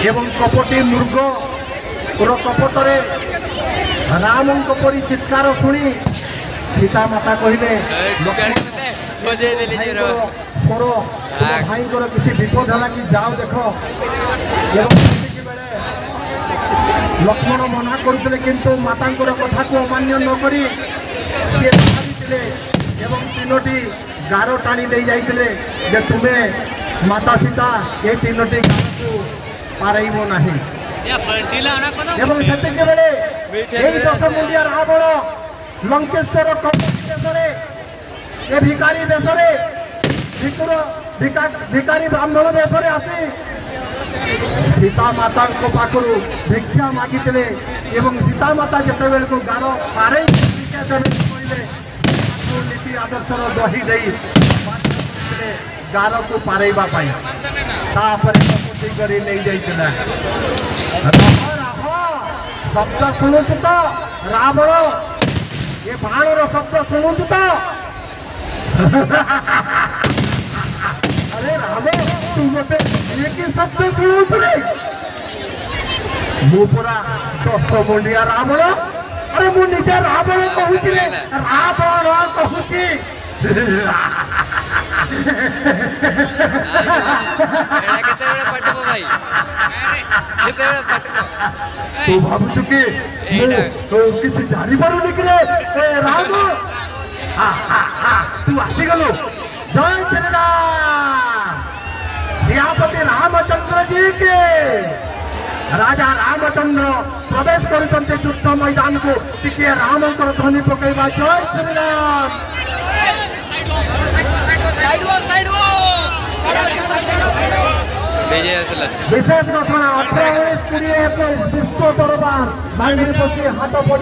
एवं कपटी मृग कपटरे राम परी चित्कार शुणी सीता माता कहले भाई किसी विपद है कि जाओ देख। लक्ष्मण मना करते किंतु माता कथा को अमान्य नक तीनोटी गार टाणी ले जाते तुम्हें माता सीता ये तीनोटी गार को पारब ना। दस मुंडिया रावण लंकेश्वर भिकारी देश भिकारी ब्राह्मण देश आसी सीता माता पाखु भिक्षा मागिते सीता माता जिते बेल को गार पारे कहले नीति आदर्शर दही दे गार को पारेबा शब्द शुणु तो रावण ये बाणर शब्द शुणु तो अरे रावण तू मत शब्द शुणु मुरा 10 मुंडिया रावण अरे मु निजे रावण कहूँ रावण तू भावुचु कि किसी जानी पारुनी कि राम तू आसीगलु जय श्री राम सियापति रामचंद्र जी के राजा रामचंद्र प्रवेश कर युद्ध मैदान को टिके राम ध्वनि पकड़ा जय श्री राम विशेष घोषणा 18 20 विश्व दरबार हाथ पड़